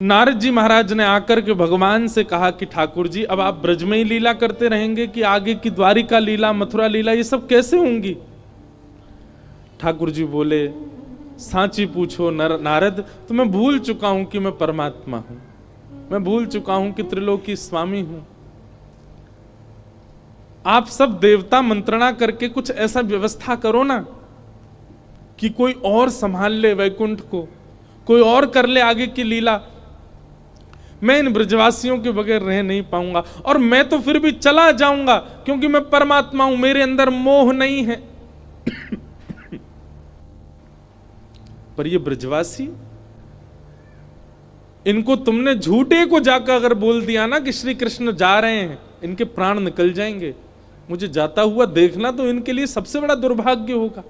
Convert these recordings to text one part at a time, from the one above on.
नारद जी महाराज ने आकर के भगवान से कहा कि ठाकुर जी अब आप ब्रज में ही लीला करते रहेंगे कि आगे की द्वारिका लीला, मथुरा लीला ये सब कैसे होंगी? ठाकुर जी बोले, सांची पूछो नारद, तो मैं भूल चुका हूं कि मैं परमात्मा हूं, मैं भूल चुका हूं कि त्रिलोकी स्वामी हूं। आप सब देवता मंत्रणा करके कुछ ऐसा व्यवस्था करो ना कि कोई और संभाल ले वैकुंठ को, कोई और कर ले आगे की लीला। मैं इन ब्रजवासियों के बगैर रह नहीं पाऊंगा, और मैं तो फिर भी चला जाऊंगा क्योंकि मैं परमात्मा हूं, मेरे अंदर मोह नहीं है। पर ये ब्रजवासी, इनको तुमने झूठे को जाकर अगर बोल दिया ना कि श्री कृष्ण जा रहे हैं, इनके प्राण निकल जाएंगे। मुझे जाता हुआ देखना तो इनके लिए सबसे बड़ा दुर्भाग्य होगा।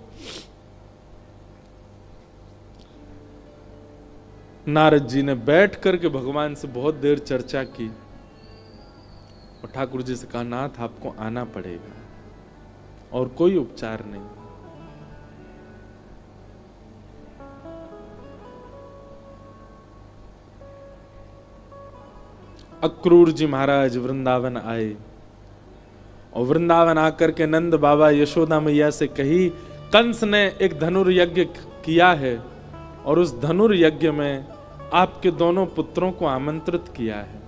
नारद जी ने बैठ करके भगवान से बहुत देर चर्चा की और ठाकुर जी से कहा, नाथ आपको आना पड़ेगा और कोई उपचार नहीं। अक्रूर जी महाराज वृंदावन आए और वृंदावन आकर के नंद बाबा यशोदा मैया से कही, कंस ने एक धनुर्यज्ञ किया है और उस धनुर्यज्ञ में आपके दोनों पुत्रों को आमंत्रित किया है।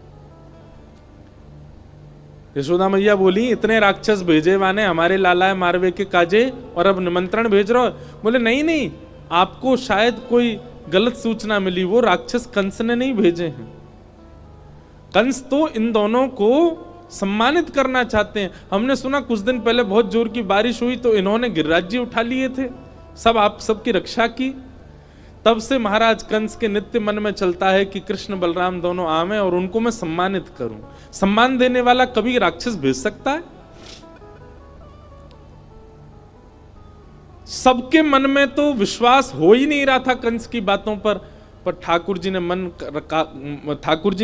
यशोदा मैया बोली, इतने राक्षस भेजे वाने हमारे लाला मारवे के काजे और अब निमंत्रण भेज रहे हो? बोले नहीं नहीं, आपको शायद कोई गलत सूचना मिली, वो राक्षस कंस ने नहीं भेजे हैं। कंस तो इन दोनों को सम्मानित करना चाहते हैं। हमने सुना कुछ दिन पहले बहुत जोर की बारिश हुई तो इन्होंने गिरिराज जी उठा लिए थे, सब आप सबकी रक्षा की। तब से महाराज कंस के नित्य मन में चलता है कि कृष्ण बलराम दोनों आवे और उनको मैं सम्मानित करूं। सम्मान देने वाला कभी राक्षस भेज सकता है? सबके मन में तो विश्वास हो ही नहीं रहा था कंस की बातों पर ठाकुर जी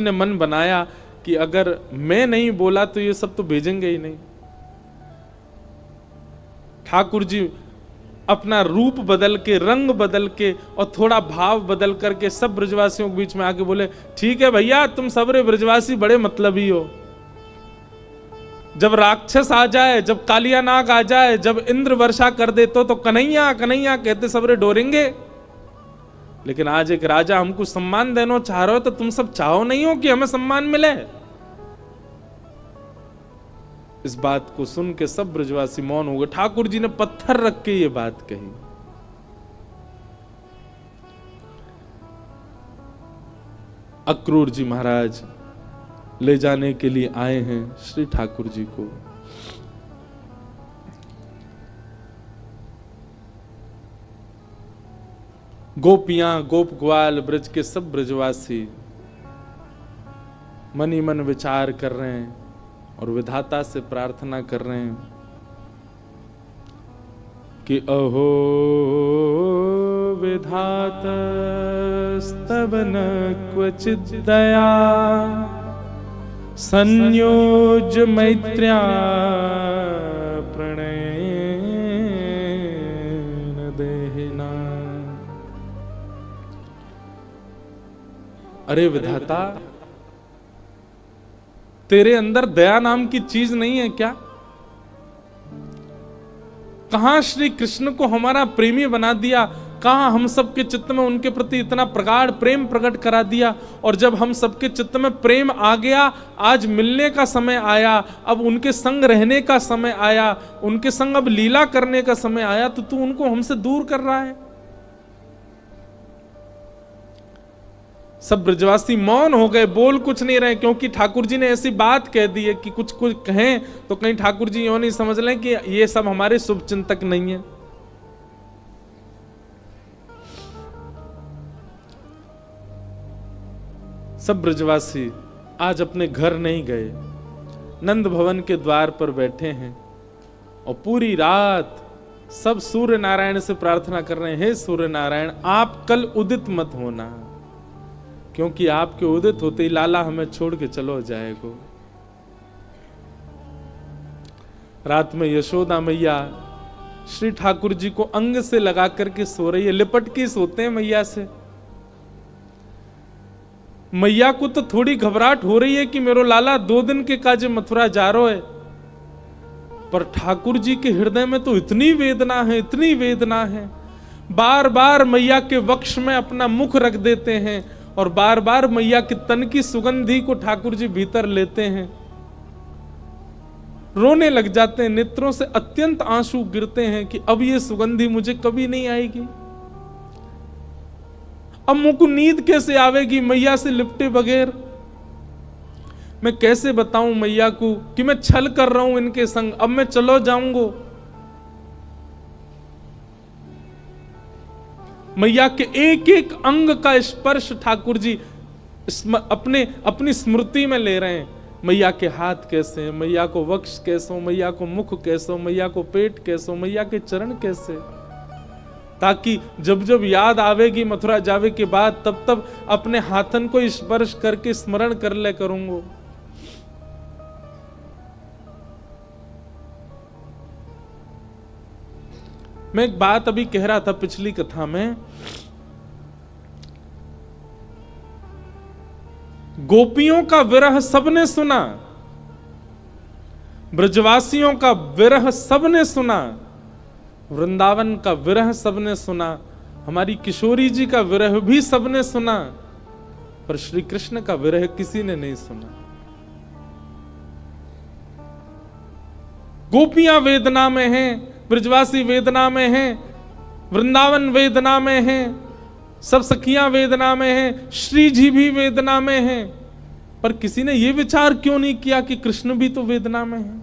ने मन बनाया कि अगर मैं नहीं बोला तो ये सब तो भेजेंगे ही नहीं। ठाकुर जी अपना रूप बदल के, रंग बदल के और थोड़ा भाव बदल करके सब ब्रजवासियों के बीच में आके बोले, ठीक है भैया, तुम सबरे ब्रजवासी बड़े मतलबी हो। जब राक्षस आ जाए, जब कालिया नाग आ जाए, जब इंद्र वर्षा कर दे तो कन्हैया कन्हैया कहते सबरे डोरेंगे। लेकिन आज एक राजा हमको सम्मान देना चाह रहे हो तो तुम सब चाहो नहीं हो कि हमें सम्मान मिले? इस बात को सुन के सब ब्रजवासी मौन हो गए। ठाकुर जी ने पत्थर रख के ये बात कही। अक्रूर जी महाराज ले जाने के लिए आए हैं श्री ठाकुर जी को। गोपियां, गोप ग्वाल, ब्रज के सब ब्रजवासी मन ही मन विचार कर रहे हैं और विधाता से प्रार्थना कर रहे हैं कि अहो विधातस्तव न क्वचित् दया संयोज मैत्र्या प्रणयेन देहिना। अरे विधाता, तेरे अंदर दया नाम की चीज नहीं है क्या? कहां श्री कृष्ण को हमारा प्रेमी बना दिया, कहां हम सबके चित्त में उनके प्रति इतना प्रगाढ़ प्रेम प्रकट करा दिया। और जब हम सबके चित्त में प्रेम आ गया, आज मिलने का समय आया, अब उनके संग रहने का समय आया, उनके संग अब लीला करने का समय आया, तो तू उनको हमसे दूर कर रहा है। सब ब्रजवासी मौन हो गए, बोल कुछ नहीं रहे, क्योंकि ठाकुर जी ने ऐसी बात कह दी है कि कुछ कहें तो कहीं ठाकुर जी यूं नहीं समझ लें कि ये सब हमारे शुभ चिंतक नहीं है। सब ब्रजवासी आज अपने घर नहीं गए, नंद भवन के द्वार पर बैठे हैं और पूरी रात सब सूर्य नारायण से प्रार्थना कर रहे हैं, हे सूर्य नारायण, आप कल उदित मत होना, क्योंकि आपके उदित होते ही लाला हमें छोड़ के चलो जाएगो। रात में यशोदा मैया श्री ठाकुर जी को अंग से लगा करके सो रही है, लिपट के सोते हैं मैया से। मैया को तो थोड़ी घबराहट हो रही है कि मेरो लाला 2 दिन के काजे मथुरा जा रहा है, पर ठाकुर जी के हृदय में तो इतनी वेदना है, इतनी वेदना है। बार बार मैया के वक्ष में अपना मुख रख देते हैं और बार बार मैया के तन की सुगंधी को ठाकुर जी भीतर लेते हैं, रोने लग जाते हैं, नेत्रों से अत्यंत आंसू गिरते हैं कि अब ये सुगंधी मुझे कभी नहीं आएगी। अब मुझको नींद कैसे आवेगी मैया से लिपटे बगैर? मैं कैसे बताऊं मैया को कि मैं छल कर रहा हूं इनके संग, अब मैं चलो जाऊंगा। मैया के एक एक अंग का स्पर्श ठाकुर जी अपनी स्मृति में ले रहे हैं। मैया के हाथ कैसे हैं, मैया को वक्ष कैसो, मैया को मुख कैसो, मैया को पेट कैसो, मैया के चरण कैसे, ताकि जब जब याद आवेगी मथुरा जावे के बाद तब तब अपने हाथन को स्पर्श करके स्मरण कर ले करूंगा। मैं एक बात अभी कह रहा था पिछली कथा में, गोपियों का विरह सबने सुना, ब्रजवासियों का विरह सबने सुना, वृंदावन का विरह सबने सुना, हमारी किशोरी जी का विरह भी सबने सुना, पर श्री कृष्ण का विरह किसी ने नहीं सुना। गोपियां वेदना में हैं, ब्रजवासी वेदना में हैं, वृंदावन वेदना में हैं, सब सखियां वेदना में हैं, श्री जी भी वेदना में हैं, पर किसी ने यह विचार क्यों नहीं किया कि कृष्ण भी तो वेदना में है?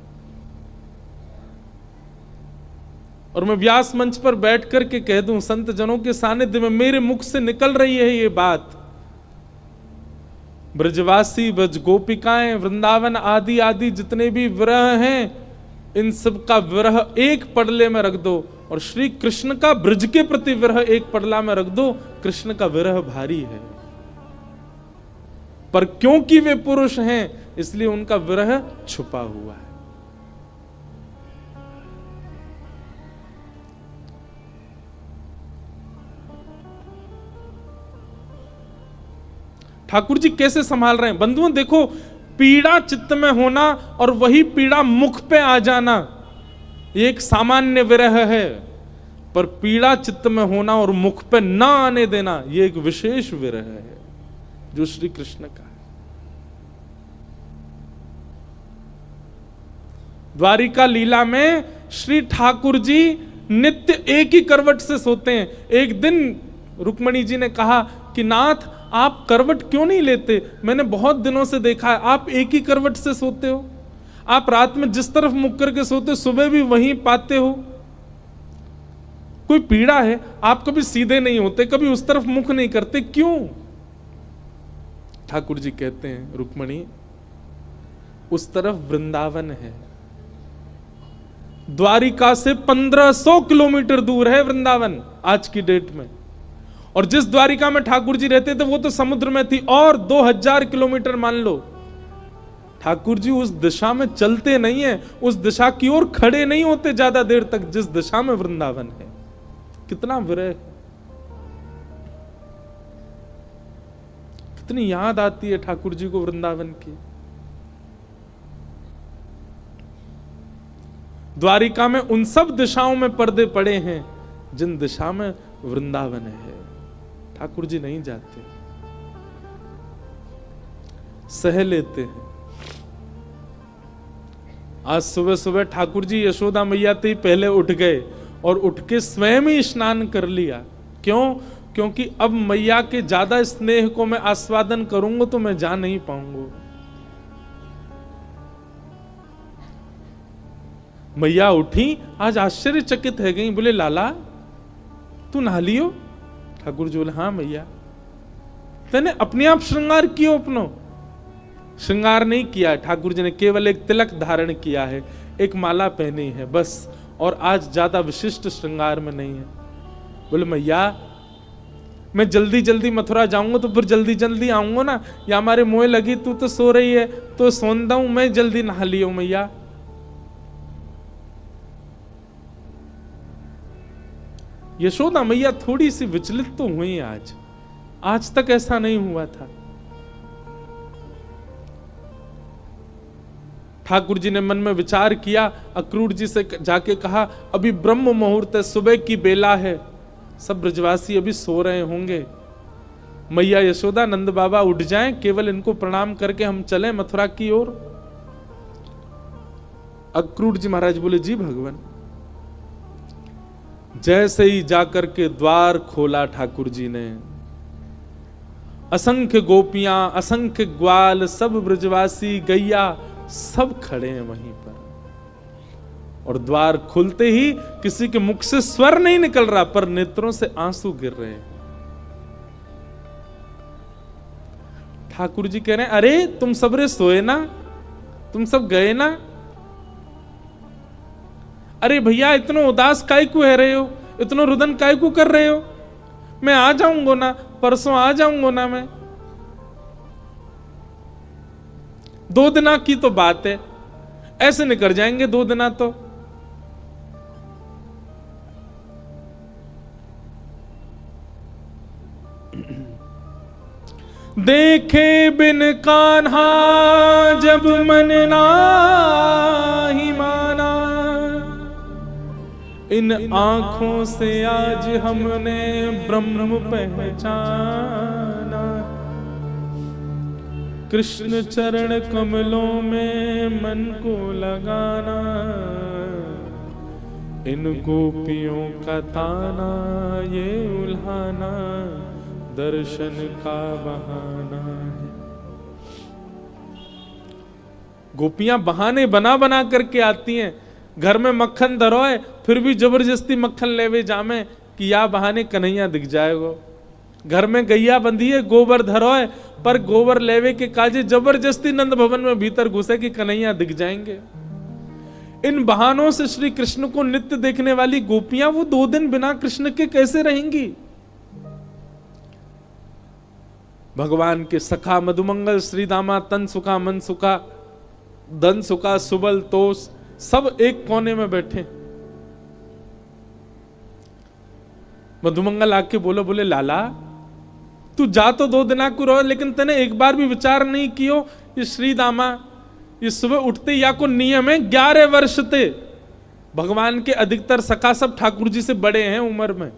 और मैं व्यास मंच पर बैठ करके कह दूं, संत जनों के सानिध्य में मेरे मुख से निकल रही है ये बात, ब्रजवासी, ब्रज गोपिकाएं, वृंदावन आदि आदि जितने भी विरह हैं, इन सब का विरह एक पडले में रख दो और श्री कृष्ण का ब्रज के प्रति विरह एक पडला में रख दो। कृष्ण का विरह भारी है, पर क्योंकि वे पुरुष हैं इसलिए उनका विरह छुपा हुआ है। ठाकुर जी कैसे संभाल रहे हैं बंधुओं, देखो, पीड़ा चित्त में होना और वही पीड़ा मुख पे आ जाना ये एक सामान्य विरह है, पर पीड़ा चित्त में होना और मुख पे ना आने देना ये एक विशेष विरह है जो श्री कृष्ण का है। द्वारिका लीला में श्री ठाकुर जी नित्य एक ही करवट से सोते हैं। एक दिन रुक्मणी जी ने कहा कि नाथ आप करवट क्यों नहीं लेते, मैंने बहुत दिनों से देखा है आप एक ही करवट से सोते हो, आप रात में जिस तरफ मुख करके सोते हो सुबह भी वहीं पाते हो, कोई पीड़ा है? आप कभी सीधे नहीं होते, कभी उस तरफ मुख नहीं करते, क्यों? ठाकुर जी कहते हैं, रुक्मणी उस तरफ वृंदावन है, द्वारिका से 1500 किलोमीटर दूर है वृंदावन आज की डेट में, और जिस द्वारिका में ठाकुर जी रहते थे वो तो समुद्र में थी, और 2000 किलोमीटर मान लो। ठाकुर जी उस दिशा में चलते नहीं है, उस दिशा की ओर खड़े नहीं होते ज्यादा देर तक जिस दिशा में वृंदावन है। कितना विरह, कितनी याद आती है ठाकुर जी को वृंदावन की। द्वारिका में उन सब दिशाओं में पर्दे पड़े हैं जिन दिशा में वृंदावन है। ठाकुर जी नहीं जाते, सह लेते हैं। आज सुबह सुबह ठाकुर जी यशोदा मैया ते ही पहले उठ गए और उठ के स्वयं ही स्नान कर लिया। क्यों? क्योंकि अब मैया के ज्यादा स्नेह को मैं आस्वादन करूंगा तो मैं जा नहीं पाऊंगा। मैया उठी, आज आश्चर्यचकित है गई, बोले लाला तू नहा लियो? ठाकुर जी बोले हाँ मैया। तेने अपने आप श्रृंगार कियो? अपनो श्रृंगार नहीं किया है, ठाकुर जी ने केवल एक तिलक धारण किया है, एक माला पहनी है बस, और आज ज्यादा विशिष्ट श्रृंगार में नहीं है। बोले मैया मैं जल्दी जल्दी मथुरा जाऊंगा तो फिर जल्दी जल्दी आऊंगा ना, या हमारे मोह लगी, तू तो सो रही है तो सोंदा हूं, मैं जल्दी नहा लियो मैया। यशोदा मैया थोड़ी सी विचलित तो हुई आज तक ऐसा नहीं हुआ था। ठाकुर जी ने मन में विचार किया, अक्रूर जी से जाके कहा, अभी ब्रह्म मुहूर्त है, सुबह की बेला है, सब ब्रजवासी अभी सो रहे होंगे, मैया यशोदा नंद बाबा उठ जाएं, केवल इनको प्रणाम करके हम चलें मथुरा की ओर। अक्रूर जी महाराज बोले, जी भगवान। जैसे ही जाकर के द्वार खोला ठाकुर जी ने, असंख्य गोपियां, असंख्य ग्वाल, सब ब्रजवासी, गैया, सब खड़े हैं वहीं पर। और द्वार खुलते ही किसी के मुख से स्वर नहीं निकल रहा, पर नेत्रों से आंसू गिर रहे हैं। ठाकुर जी कह रहे हैं, अरे तुम सबरे सोए ना, तुम सब गए ना? अरे भैया इतना उदास काय को है रहे हो, इतना रुदन काय को कर रहे हो? मैं आ जाऊंगा ना, परसों आ जाऊंगा ना मैं। 2 दिना की तो बात है, ऐसे निकल जाएंगे 2 दिना तो। देखे बिन कान्हा जब मन नाही माना, इन आंखों से आज हमने ब्रह्म पहचाना। कृष्ण चरण कमलों में मन को लगाना, इन गोपियों का ताना ये उल्हाना, दर्शन का बहाना है। गोपियां बहाने बना बना करके आती हैं। घर में मक्खन धरोए फिर भी जबरदस्ती मक्खन लेवे जामे कि या बहाने कन्हैया दिख जाएगो। घर में गैया बंधी है, गोबर धरोए, पर गोबर लेवे के काजे जबरदस्ती नंद भवन में भीतर घुसे कि कन्हैया दिख जाएंगे। इन बहानों से श्री कृष्ण को नित्य देखने वाली गोपियां वो 2 दिन बिना कृष्ण के कैसे रहेंगी? भगवान के सखा मधुमंगल, श्री दामा, तन सुखा, मन सुखा, धन सुखा, सुबल, तोष, सब एक कोने में बैठे। मधुमंगल आके बोले लाला तू जा तो 2 दिना को रहो, लेकिन तने एक बार भी विचार नहीं कियो ये श्री दामा ये सुबह उठते या को नियम है 11 वर्ष थे। भगवान के अधिकतर सखा सब ठाकुर जी से बड़े हैं उम्र में।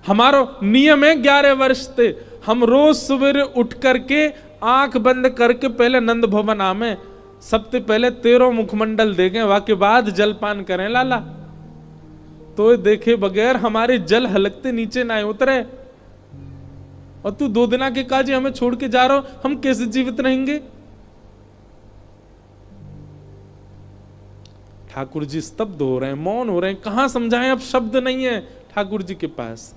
हमारो नियम है 11 वर्ष थे। हम रोज सवेरे उठ करके आंख बंद करके पहले नंद भवन आमे, सबसे पहले 13 मुखमंडल देखें, वाके बाद जलपान करें लाला। तो देखे बगैर हमारे जल हलकते नीचे ना उतरे। और तू 2 दिना के काजे हमें छोड़ के जा रहा हो, हम कैसे जीवित रहेंगे? ठाकुर जी स्तब्ध हो रहे हैं, मौन हो रहे हैं, कहां समझाएं, अब शब्द नहीं है ठाकुर जी के पास।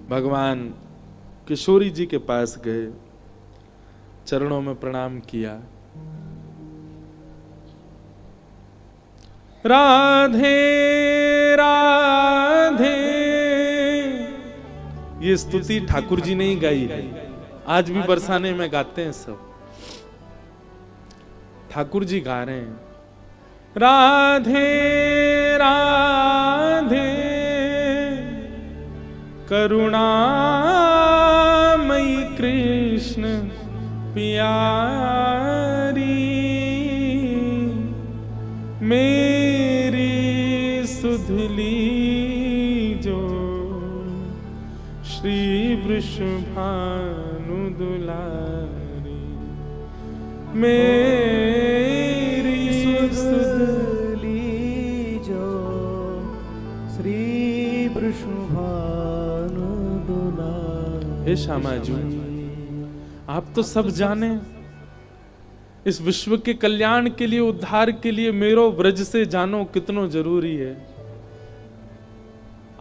भगवान किशोरी जी के पास गए, चरणों में प्रणाम किया। राधे राधे, ये स्तुति ठाकुर जी ने ही गाई है, आज भी बरसाने में गाते हैं सब। ठाकुर जी गा रहे हैं राधे राधे करुणामयी कृष्ण प्यारी, मेरी सुधली जो श्री वृषभानु दुलारी, मेरी सुधली जो श्री वृषभानु दुलारी। हे श्यामा जी, आप तो सब जाने, इस विश्व के कल्याण के लिए, उद्धार के लिए मेरो ब्रज से जानो कितनो जरूरी है।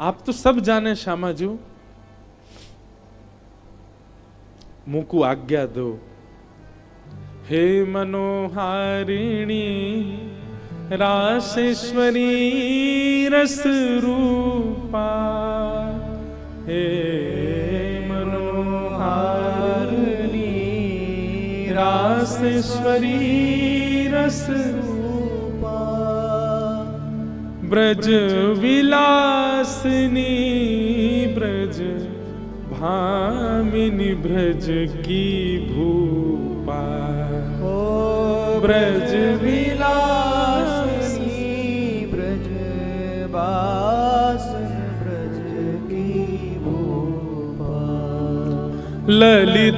आप तो सब जाने श्यामा जी, मुझको आज्ञा दो। हे मनोहारिणी रासेश्वरी रस रूपा, हे रासेश्वरी रस रूपा, ब्रज विलासिनी ब्रज भामिनी ब्रज की भूपा, ओ ब्रज विलासिनी ब्रज बासन ब्रज की भूपा। ललितादिक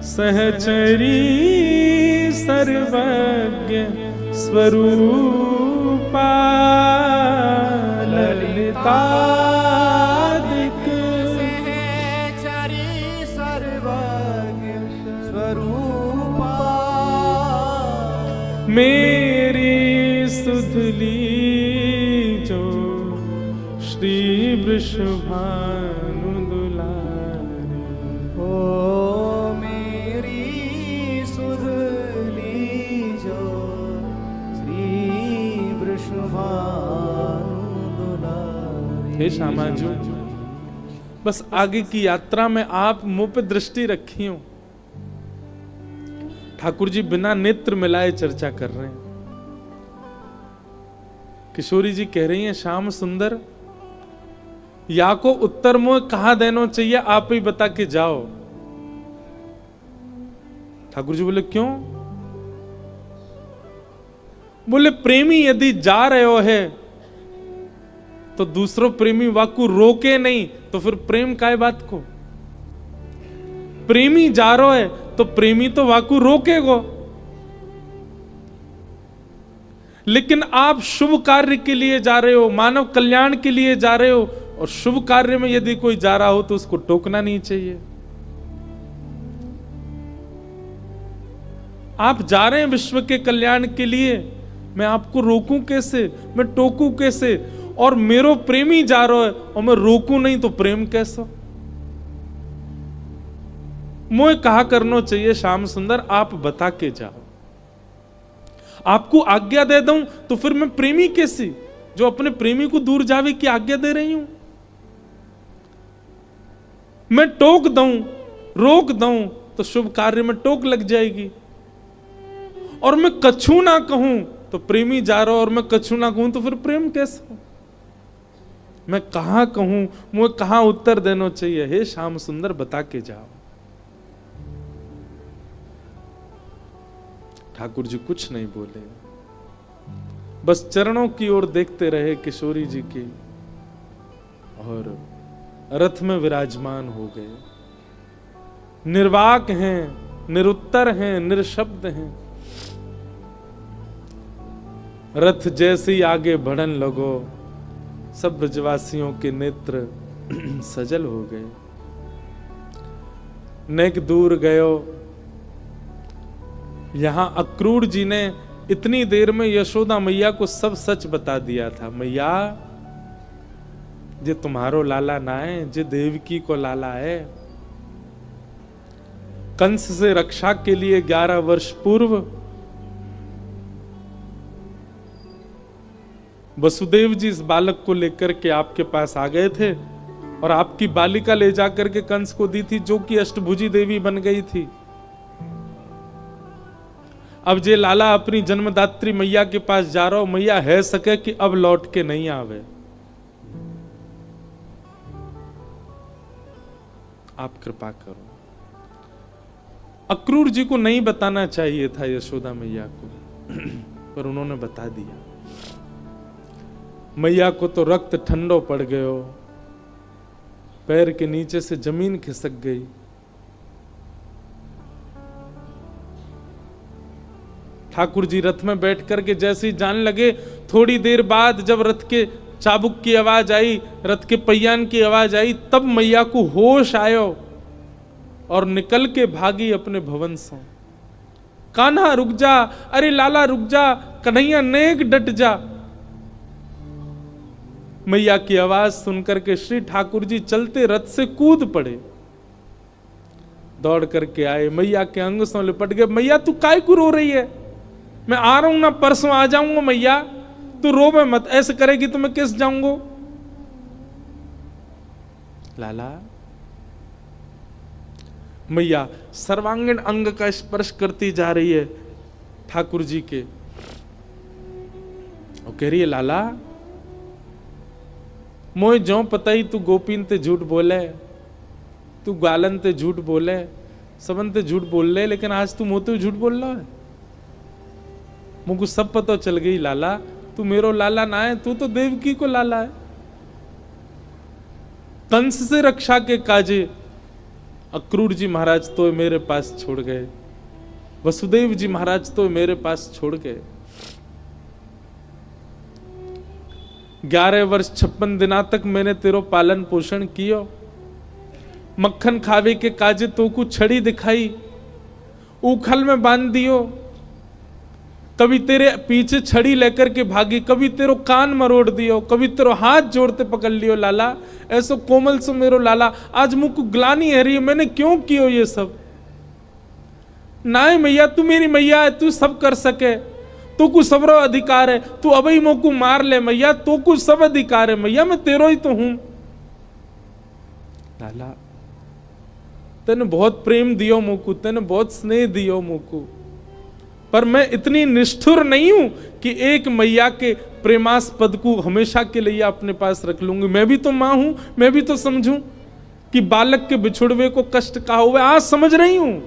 सहचरी सर्वज्ञ स्वरूपा, ललितादिक सहचरी सर्वज्ञ स्वरूपा। मेरी सुधली जो श्री वृषभानु दुलारी, ओ मेरी सुधली जो श्री वृषभानु दुलारी। हे श्यामाजू, बस आगे की यात्रा में आप मुंह पे दृष्टि रखी हो। ठाकुर जी बिना नेत्र मिलाए चर्चा कर रहे हैं। किशोरी जी कह रही हैं, श्याम सुंदर या को उत्तर मुंह कहां देना चाहिए, आप ही बता के जाओ। ठाकुर जी बोले क्यों? बोले प्रेमी यदि जा रहे हो है तो दूसरों प्रेमी वाकु रोके नहीं, तो फिर प्रेम काय बात को? प्रेमी जा रहा है तो प्रेमी तो वाकु रोकेगो। लेकिन आप शुभ कार्य के लिए जा रहे हो, मानव कल्याण के लिए जा रहे हो, और शुभ कार्य में यदि कोई जा रहा हो तो उसको टोकना नहीं चाहिए। आप जा रहे हैं विश्व के कल्याण के लिए, मैं आपको रोकूं कैसे, मैं टोकूं कैसे? और मेरो प्रेमी जा रहा है और मैं रोकूं नहीं तो प्रेम कैसा? मुझे कहा करना चाहिए श्याम सुंदर, आप बता के जाओ। आपको आज्ञा दे दूं तो फिर मैं प्रेमी कैसी, जो अपने प्रेमी को दूर जावे की आज्ञा दे रही हूं? मैं टोक दूं, रोक दूं तो शुभ कार्य में टोक लग जाएगी। और मैं कछु ना कहूं तो प्रेमी जा रहा और मैं कछु ना कहूं तो फिर प्रेम कैसा? मैं कहां कहूं, मुझे कहां उत्तर देना चाहिए? हे श्याम सुंदर बता के जाओ। ठाकुर जी कुछ नहीं बोले, बस चरणों की ओर देखते रहे किशोरी जी की, और रथ में विराजमान हो गए। निर्वाक हैं, निरुत्तर हैं, निरशब्द हैं। रथ जैसे ही आगे बढ़न लगो, सब ब्रजवासियों के नेत्र सजल हो गए। नेक दूर गयो। यहां अक्रूर जी ने इतनी देर में यशोदा मैया को सब सच बता दिया था। मैया, जे तुम्हारो लाला ना है, जे देवकी को लाला है। कंस से रक्षा के लिए 11 वर्ष पूर्व वसुदेव जी इस बालक को लेकर के आपके पास आ गए थे, और आपकी बालिका ले जाकर के कंस को दी थी, जो कि अष्टभुजी देवी बन गई थी। अब जे लाला अपनी जन्मदात्री मैया के पास जा रहा हो, मैया है सके कि अब लौट के नहीं आवे। आप कृपा करो। अक्रूर जी को नहीं बताना चाहिए था यशोदा मैया को, पर उन्होंने बता दिया। मैया को तो रक्त ठंडो पड़ गयो, पैर के नीचे से जमीन खिसक गई। ठाकुर जी रथ में बैठ करके जैसे ही जाने लगे, थोड़ी देर बाद जब रथ के चाबुक की आवाज आई, रथ के पहियान की आवाज आई, तब मैया को होश आयो और निकल के भागी अपने भवन से। कान्हा रुक जा, अरे लाला रुक जा, कन्हैया नेक डट जा। मैया की आवाज सुनकर के श्री ठाकुर जी चलते रथ से कूद पड़े, दौड़ करके आए, मैया के अंग से लिपट गए। मैया तू काय को रो रही है? मैं आ रहा हूं ना, परसों आ जाऊंगा। मैया तू रोवे मत, ऐसे करेगी तो मैं किस जाऊंगा? लाला, मैया सर्वांगीण अंग का स्पर्श करती जा रही है ठाकुर जी के, और कह रही है लाला मोए ज्यों पता ही तू गोपीन ते झूठ बोले, तू गालन ते झूठ बोले, सबन ते झूठ बोल ले, लेकिन आज तू मोते झूठ बोल रहा है। मुझको सब पता चल गई लाला, तू मेरो लाला ना है, तू तो देवकी को लाला है। कंस से रक्षा के काजे अक्रूर जी महाराज तो मेरे पास छोड़ गए, वसुदेव जी महाराज तो मेरे पास छोड़ गए। 11 वर्ष 56 दिना तक मैंने तेरो पालन पोषण कियो, मक्खन खावे के काजे तो को छड़ी दिखाई, उखल में बांध दियो, कभी तेरे पीछे छड़ी लेकर के भागी, कभी तेरो कान मरोड़ दियो, कभी तेरो हाथ जोड़ते पकड़ लियो लाला, ऐसो कोमल सो मेरो लाला। आज मुझको ग्लानी है रही है, मैंने क्यों कियो ये सब? नाय मैया, तू मेरी मैया है, तू सब कर सके, तू को सबरो अधिकार है, तू अबई मोको मार ले मैया, तू को सब अधिकार है मैया, मैं तेरो ही तो हूं। लाला तेने बहुत प्रेम दियो मोको, तेने बहुत स्नेह दियो मोको, पर मैं इतनी निष्ठुर नहीं हूं कि एक मैया के प्रेमास्पद को हमेशा के लिए अपने पास रख लूंगी। मैं भी तो मां हूं, मैं भी तो समझूं कि बालक के बिछुड़वे को कष्ट कहा हुआ, आज समझ रही हूं।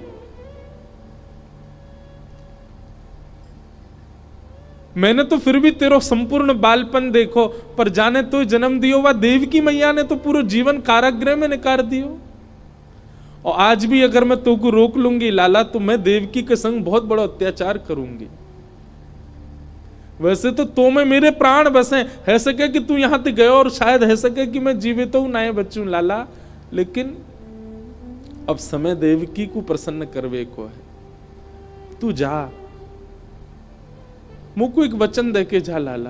मैंने तो फिर भी तेरो संपूर्ण बालपन देखो, पर जाने तो जन्म दियो वा देवकी मैया ने तो पूरा जीवन कारागृह में निकाल दियो। और आज भी अगर मैं तो को रोक लूंगी लाला, तो मैं देवकी के संग बहुत बड़ा अत्याचार करूंगी। वैसे तो में मेरे प्राण बसे, है सके कि तू यहां तक गयो और शायद है सके कि मैं जीवित हूं ना बचूं लाला, लेकिन अब समय देवकी को प्रसन्न करवे को है। तू जा, मुझको एक वचन देके जा लाला,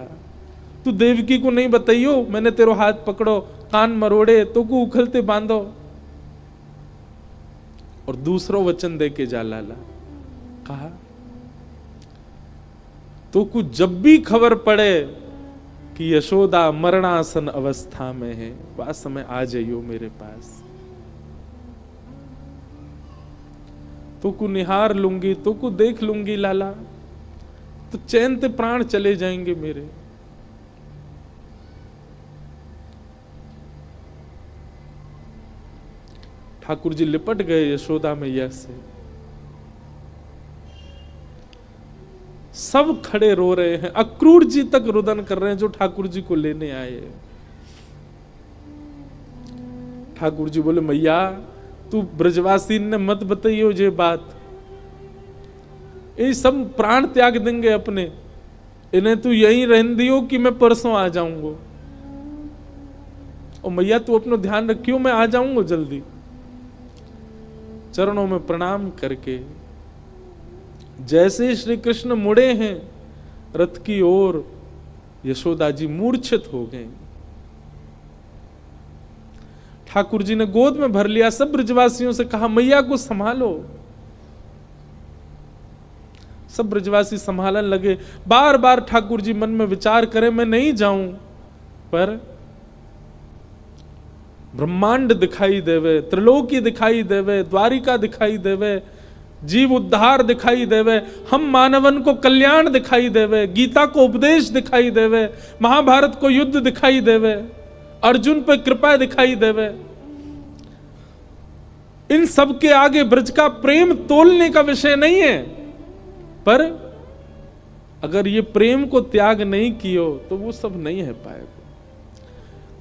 तू देवकी को नहीं बताइयो मैंने तेरो हाथ पकड़ो, कान मरोड़े, तो को उखलते बांधो, और दूसरो वचन देके जा लाला। कहा तो कुछ जब भी खबर पड़े कि यशोदा मरणासन अवस्था में है, वह समय आ जाइयो मेरे पास, तो को निहार लूंगी, तो को देख लूंगी लाला, तो चैन ते प्राण चले जाएंगे मेरे। ठाकुर जी लिपट गए यशोदा मैया से, सब खड़े रो रहे हैं, अक्रूर जी तक रुदन कर रहे हैं जो ठाकुर जी को लेने आए। ठाकुर जी बोले मैया तू ब्रजवासी ने मत बताइयो ये बात, ये सब प्राण त्याग देंगे अपने, इन्हें तू यहीं रहने दियो कि मैं परसों आ जाऊंगा। और मैया तू अपना ध्यान रखियो, मैं आ जाऊंगा जल्दी। चरणों में प्रणाम करके जैसे श्री कृष्ण मुड़े हैं रथ की ओर, यशोदा जी मूर्छित हो गए। ठाकुर जी ने गोद में भर लिया, सब ब्रजवासियों से कहा मैया को संभालो। सब ब्रजवासी संभालने लगे। बार बार ठाकुर जी मन में विचार करें मैं नहीं जाऊं, पर ब्रह्मांड दिखाई देवे, त्रिलोकी दिखाई देवे, द्वारिका दिखाई देवे, जीव उद्धार दिखाई देवे, हम मानवन को कल्याण दिखाई देवे, गीता को उपदेश दिखाई देवे, महाभारत को युद्ध दिखाई देवे, अर्जुन पे कृपा दिखाई देवे। इन सब के आगे ब्रज का प्रेम तोलने का विषय नहीं है, पर अगर ये प्रेम को त्याग नहीं कियो तो वो सब नहीं है पाएगा।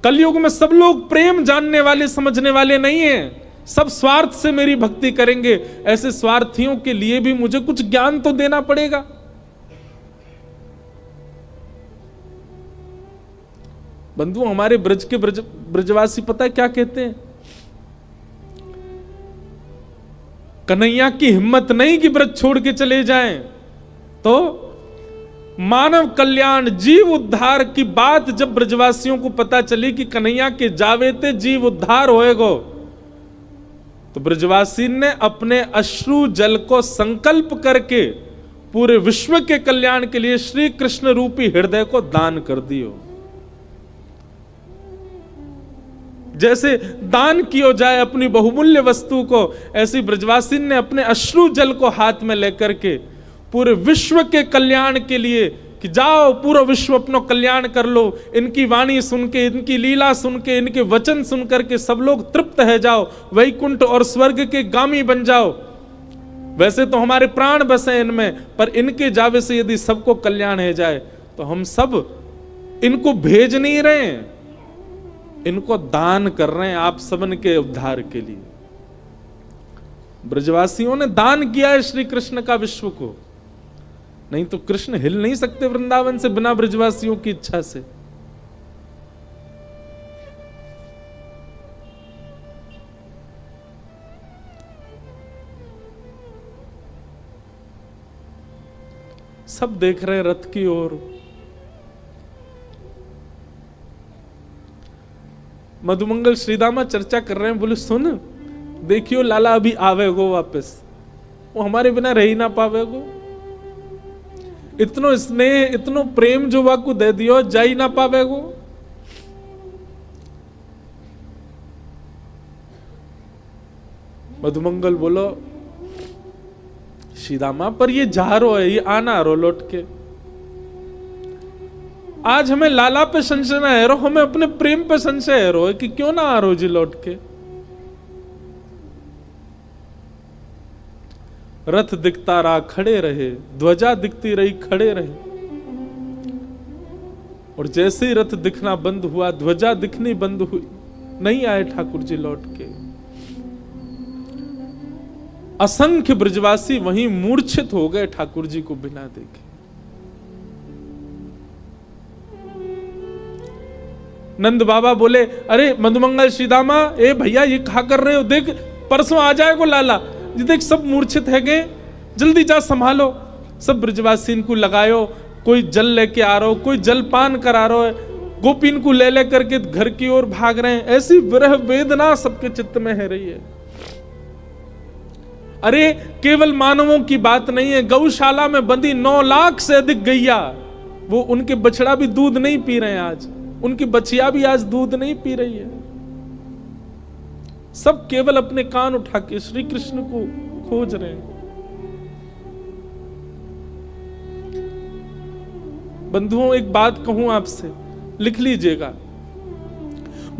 कलयुग में सब लोग प्रेम जानने वाले समझने वाले नहीं हैं, सब स्वार्थ से मेरी भक्ति करेंगे। ऐसे स्वार्थियों के लिए भी मुझे कुछ ज्ञान तो देना पड़ेगा। बंधु हमारे ब्रज के ब्रजवासी पता है क्या कहते हैं? कन्हैया की हिम्मत नहीं कि ब्रज छोड़ के चले जाएं, तो मानव कल्याण जीव उद्धार की बात जब ब्रजवासियों को पता चली कि कन्हैया के जावेते जीव उद्धार होएगो, तो ब्रजवासी ने अपने अश्रु जल को संकल्प करके पूरे विश्व के कल्याण के लिए श्री कृष्ण रूपी हृदय को दान कर दियो। जैसे दान किया जाए अपनी बहुमूल्य वस्तु को, ऐसी ब्रजवासी ने अपने अश्रु जल को हाथ में लेकर के पूरे विश्व के कल्याण के लिए कि जाओ पूरा विश्व अपना कल्याण कर लो, इनकी वाणी सुन के, इनकी लीला सुन के, इनके वचन सुन करके सब लोग तृप्त है जाओ, वैकुंठ और स्वर्ग के गामी बन जाओ। वैसे तो हमारे प्राण बसे इनमें, पर इनके जावे से यदि सबको कल्याण है जाए तो हम सब इनको भेज नहीं रहे हैं, इनको दान कर रहे हैं आप सबन के उद्धार के लिए। ब्रजवासियों ने दान किया है श्री कृष्ण का विश्व को, नहीं तो कृष्ण हिल नहीं सकते वृंदावन से बिना ब्रजवासियों की इच्छा से। सब देख रहे हैं रथ की ओर। मधुमंगल श्रीदामा चर्चा कर रहे हैं, बोले सुन देखियो लाला अभी आवेगो वापस, वो हमारे बिना रह ही ना पावेगो। इतनो स्नेह इतनो प्रेम जो वाकू दे दियो, जा ही ना पावेगो। मधुमंगल बोलो श्रीदामा पर ये जा रो है, ये आना रो लौट के। आज हमें लाला पे संशय ना है रो, हमें अपने प्रेम पे संशय है रो कि क्यों ना आ रो जी लौट के। रथ दिखता रहा खड़े रहे, ध्वजा दिखती रही खड़े रहे, और जैसे ही रथ दिखना बंद हुआ, ध्वजा दिखनी बंद हुई, नहीं आए ठाकुर जी लौट के। असंख्य ब्रजवासी वहीं मूर्छित हो गए ठाकुर जी को बिना देखे। नंद बाबा बोले अरे मधुमंगल श्रीदामा, ए भैया ये कहा कर रहे हो, देख परसों आ जाएगा लाला, ये देख सब मूर्छित है गए, जल्दी जा संभालो। सब ब्रजवासी इनको लगायो, कोई जल लेके आ रहा हो, कोई जल पान करा रहा है, गोपी इनको ले ले करके घर की ओर भाग रहे हैं। ऐसी विरह वेदना सबके चित्त में है रही है। अरे केवल मानवों की बात नहीं है, गौशाला में बंदी 9 लाख से अधिक गैया, वो उनके बछड़ा भी दूध नहीं पी रहे हैं आज, उनकी बछिया भी आज दूध नहीं पी रही है। सब केवल अपने कान उठा के श्री कृष्ण को खोज रहे हैं। बंधुओं एक बात कहूं आपसे, लिख लीजिएगा,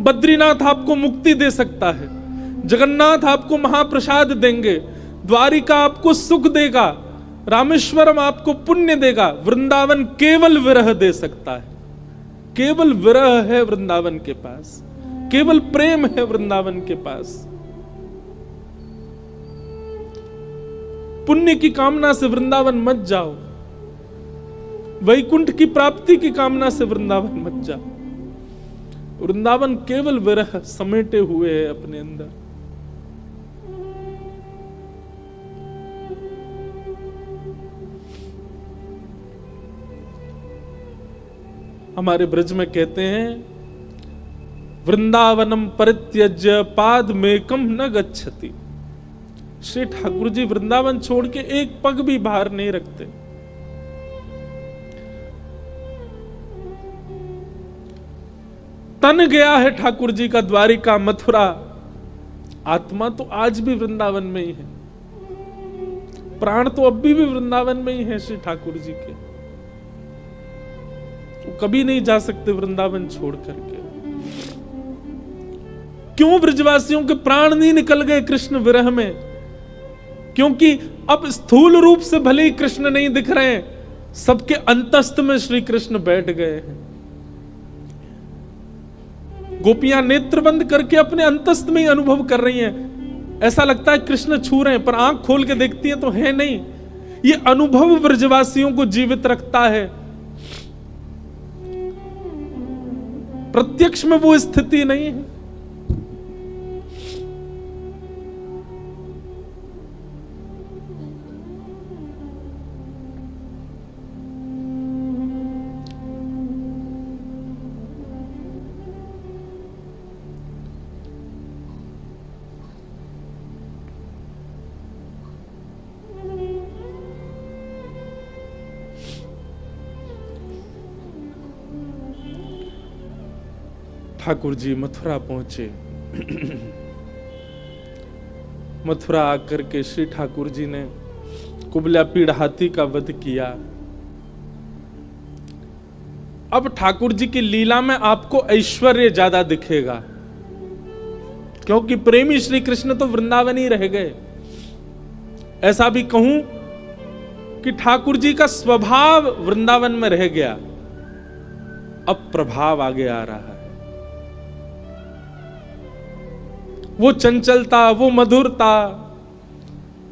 बद्रीनाथ आपको मुक्ति दे सकता है, जगन्नाथ आपको महाप्रसाद देंगे, द्वारिका आपको सुख देगा, रामेश्वरम आपको पुण्य देगा, वृंदावन केवल विरह दे सकता है। केवल विरह है वृंदावन के पास, केवल प्रेम है वृंदावन के पास। पुण्य की कामना से वृंदावन मत जाओ, वैकुंठ की प्राप्ति की कामना से वृंदावन मत जाओ। वृंदावन केवल विरह समेटे हुए है अपने अंदर। हमारे ब्रज में कहते हैं, वृंदावनम परित्यज्य पाद मेकम न गच्छति। श्री ठाकुर जी वृंदावन छोड़ के एक पग भी बाहर नहीं रखते। तन गया है ठाकुर जी का द्वारिका मथुरा, आत्मा तो आज भी वृंदावन में ही है, प्राण तो अब भी वृंदावन में ही है श्री ठाकुर जी के। वो कभी नहीं जा सकते वृंदावन छोड़ करके। क्यों ब्रजवासियों के प्राण नहीं निकल गए कृष्ण विरह में? क्योंकि अब स्थूल रूप से भले ही कृष्ण नहीं दिख रहे हैं, सबके अंतस्थ में श्री कृष्ण बैठ गए हैं। गोपियां नेत्र बंद करके अपने अंतस्थ में ही अनुभव कर रही हैं। ऐसा लगता है कृष्ण छू रहे हैं, पर आंख खोल के देखती हैं तो है नहीं। ये अनुभव ब्रजवासियों को जीवित रखता है। प्रत्यक्ष में वो स्थिति नहीं है। ठाकुर जी मथुरा पहुंचे। मथुरा आकर के श्री ठाकुर जी ने कुबला पीड़ हाथी का वध किया। अब ठाकुर जी की लीला में आपको ऐश्वर्य ज्यादा दिखेगा, क्योंकि प्रेमी श्री कृष्ण तो वृंदावन ही रह गए। ऐसा भी कहूं कि ठाकुर जी का स्वभाव वृंदावन में रह गया, अब प्रभाव आगे आ रहा है। वो चंचलता, वो मधुरता,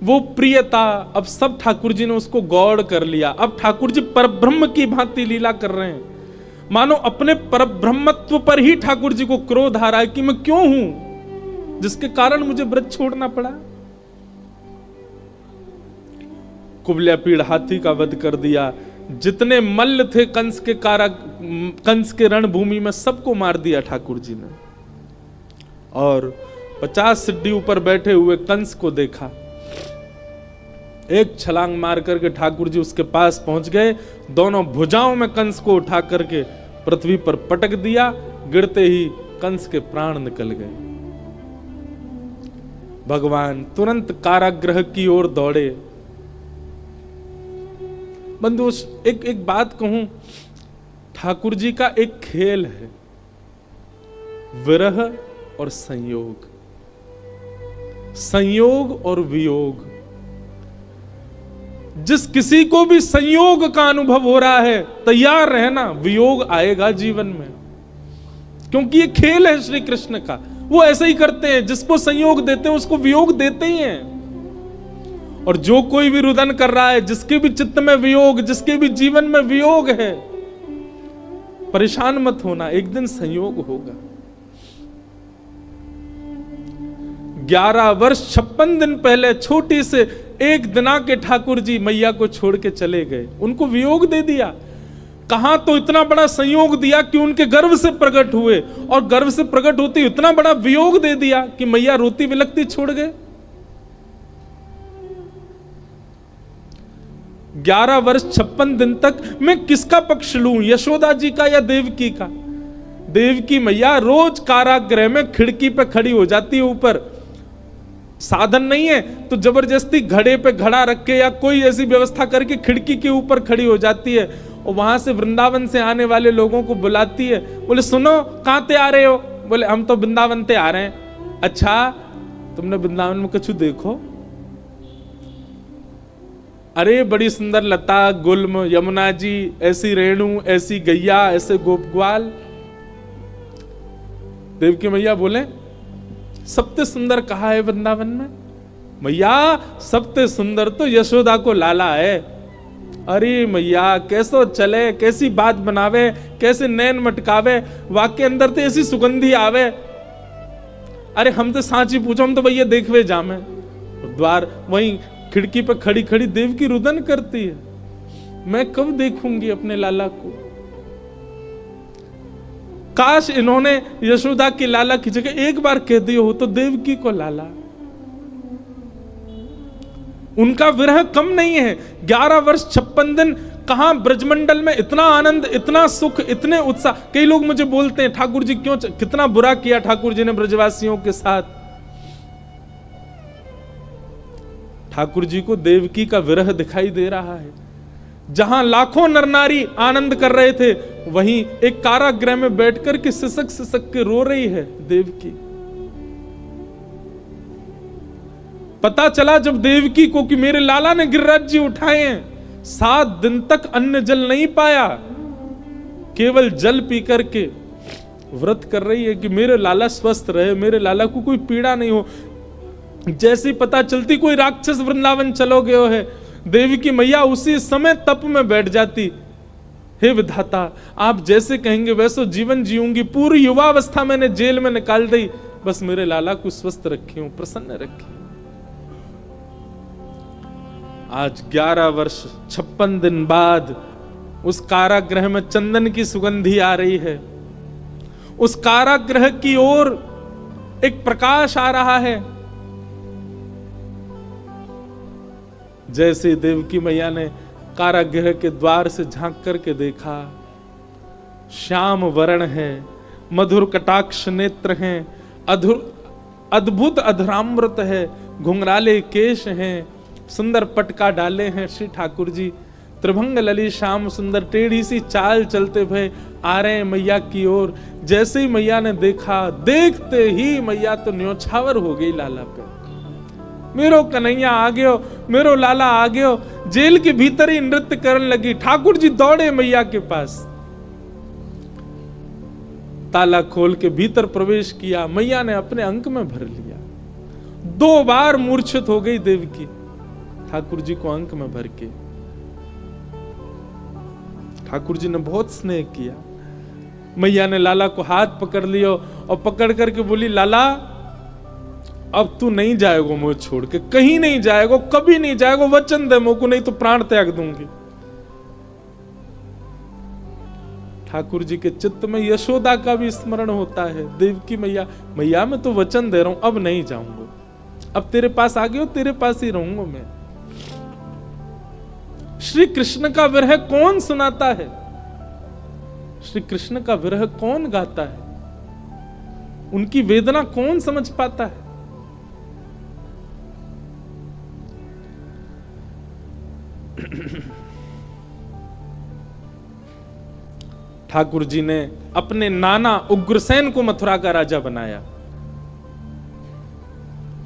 वो प्रियता, अब सब ठाकुर जी ने उसको गौड़ कर लिया। अब ठाकुर जी परब्रह्म की भांति लीला कर रहे हैं, मानो अपने परब्रह्मत्व पर ही ठाकुर जी को क्रोध आ रहा है कि मैं क्यों हूं जिसके कारण मुझे ब्रज छोड़ना पड़ा। कुबल्या पीड़ हाथी का वध कर दिया, जितने मल्ल थे कंस के कंस के रणभूमि में सबको मार दिया ठाकुर जी ने। और 50 सिड्डी ऊपर बैठे हुए कंस को देखा, एक छलांग मार करके ठाकुर जी उसके पास पहुंच गए, दोनों भुजाओं में कंस को उठा करके पृथ्वी पर पटक दिया, गिरते ही कंस के प्राण निकल गए। भगवान तुरंत कारागृह की ओर दौड़े। बंधु एक बात कहूं, ठाकुर जी का एक खेल है, विरह और संयोग, संयोग और वियोग। जिस किसी को भी संयोग का अनुभव हो रहा है, तैयार रहना, वियोग आएगा जीवन में, क्योंकि ये खेल है श्री कृष्ण का। वो ऐसे ही करते हैं, जिसको संयोग देते हैं उसको वियोग देते ही हैं। और जो कोई भी रुदन कर रहा है, जिसके भी चित्त में वियोग, जिसके भी जीवन में वियोग है, परेशान मत होना, एक दिन संयोग होगा। 11 वर्ष 56 दिन पहले छोटी से एक दिना के ठाकुर जी मैया को छोड़ के चले गए, उनको वियोग दे दिया। कहां तो इतना बड़ा संयोग दिया कि उनके गर्भ से प्रकट हुए, और गर्भ से प्रकट होते इतना बड़ा वियोग दे दिया कि मैया रोती विलखती छोड़ गए। 11 वर्ष 56 दिन तक मैं किसका पक्ष लूं, यशोदा जी का या देवकी का? देवकी मैया रोज कारागृह में खिड़की पे खड़ी हो जाती है, ऊपर साधन नहीं है तो जबरदस्ती घड़े पे घड़ा रख के या कोई ऐसी व्यवस्था करके खिड़की के ऊपर खड़ी हो जाती है, और वहां से वृंदावन से आने वाले लोगों को बुलाती है। बोले सुनो, कहां ते आ रहे हो? बोले हम तो वृंदावन ते आ रहे हैं। अच्छा, तुमने वृंदावन में कुछ देखो? अरे बड़ी सुंदर लता गुल्म, यमुना जी, ऐसी रेणु, ऐसी गैया, ऐसे गोप ग्वाल। देवकी मैया बोले सबसे सुंदर कहा है वृंदावन में? मैया सबसे सुंदर तो यशोदा को लाला है। अरे मैया कैसो चले, कैसी बात बनावे, कैसे नैन मटकावे, वाक्य अंदर तो ऐसी सुगंधी आवे। अरे हम तो सांची पूछो, हम तो भैया देखवे जामे। द्वार वहीं खिड़की पे खड़ी खड़ी देवकी रुदन करती है, मैं कब देखूंगी अपने लाला को? काश इन्होंने यशोदा की लाला की जगह एक बार कह दिया हो तो देवकी को लाला। उनका विरह कम नहीं है। 11 वर्ष 56 दिन कहां ब्रजमंडल में इतना आनंद, इतना सुख, इतने उत्साह। कई लोग मुझे बोलते हैं ठाकुर जी क्यों, कितना बुरा किया ठाकुर जी ने ब्रजवासियों के साथ। ठाकुर जी को देवकी का विरह दिखाई दे रहा है। जहां लाखों नर नारी आनंद कर रहे थे, वहीं एक कारागृह में बैठकर के सिसक सिसक के रो रही है देवकी। पता चला जब देवकी को कि मेरे लाला ने गिरिराज जी उठाए हैं, 7 दिन तक अन्न जल नहीं पाया, केवल जल पी करके व्रत कर रही है कि मेरे लाला स्वस्थ रहे, मेरे लाला को कोई पीड़ा नहीं हो। जैसी पता चलती कोई राक्षस वृंदावन चलो गयो है, देवी की मैया उसी समय तप में बैठ जाती। हे विधाता, आप जैसे कहेंगे वैसो जीवन जीऊंगी, पूरी युवावस्था मैंने जेल में निकाल दी, बस मेरे लाला को स्वस्थ रखी हूं, प्रसन्न रखी। आज 11 वर्ष 56 दिन बाद उस कारागृह में चंदन की सुगंधी आ रही है। उस कारागृह की ओर एक प्रकाश आ रहा है। जैसे देवकी मैया ने कारागृह के द्वार से झांक करके देखा, श्याम वर्ण है, मधुर कटाक्ष नेत्र हैं, अद्भुत अधरामृत है, घुंघराले केश हैं, सुंदर पटका डाले हैं श्री ठाकुर जी, त्रिभंग लली श्याम सुंदर टेढ़ी सी चाल चलते भय आ रहे हैं मैया की ओर। जैसे ही मैया ने देखा, देखते ही मैया तो न्योछावर हो गई लाला पे। मेरो कन्हैया आ गयो, मेरो लाला आ गयो। जेल के भीतर ही नृत्य करने लगी। ठाकुर जी दौड़े मैया के पास, ताला खोल के भीतर प्रवेश किया। मैया ने अपने अंक में भर लिया। 2 बार मूर्छित हो गई देवकी, ठाकुर जी को अंक में भर के। ठाकुर जी ने बहुत स्नेह किया। मैया ने लाला को हाथ पकड़ लिया और पकड़ करके बोली, लाला अब तू नहीं जाएगो मुझे छोड़ के, कहीं नहीं जाएगो, कभी नहीं जाएगो, वचन दे मुझको, नहीं तो प्राण त्याग दूंगी। ठाकुर जी के चित्त में यशोदा का भी स्मरण होता है। देवकी मैया, मैया मैं तो वचन दे रहा हूं, अब नहीं जाऊंगा, अब तेरे पास आ गया, तेरे पास ही रहूंगा मैं। श्री कृष्ण का विरह कौन सुनाता है? श्री कृष्ण का विरह कौन गाता है? उनकी वेदना कौन समझ पाता है? ठाकुर जी ने अपने नाना उग्रसेन को मथुरा का राजा बनाया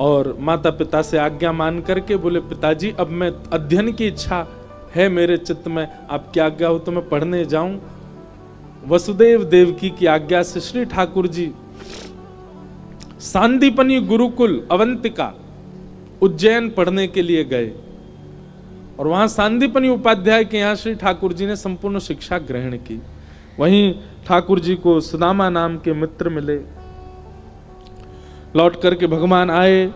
और माता पिता से आज्ञा मान करके बोले, पिताजी अब मैं अध्ययन की इच्छा है मेरे चित्त में, आपकी आज्ञा हो तो मैं पढ़ने जाऊं। वसुदेव देवकी की आज्ञा से श्री ठाकुर जी सांदीपनी गुरुकुल अवंतिका उज्जैन पढ़ने के लिए गए और वहां सांदीपनी उपाध्याय के यहां श्री ठाकुर जी ने संपूर्ण शिक्षा ग्रहण की। वहीं ठाकुर जी को सुदामा नाम के मित्र मिले। लौट करके भगवान आए,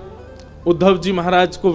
उद्धव जी महाराज को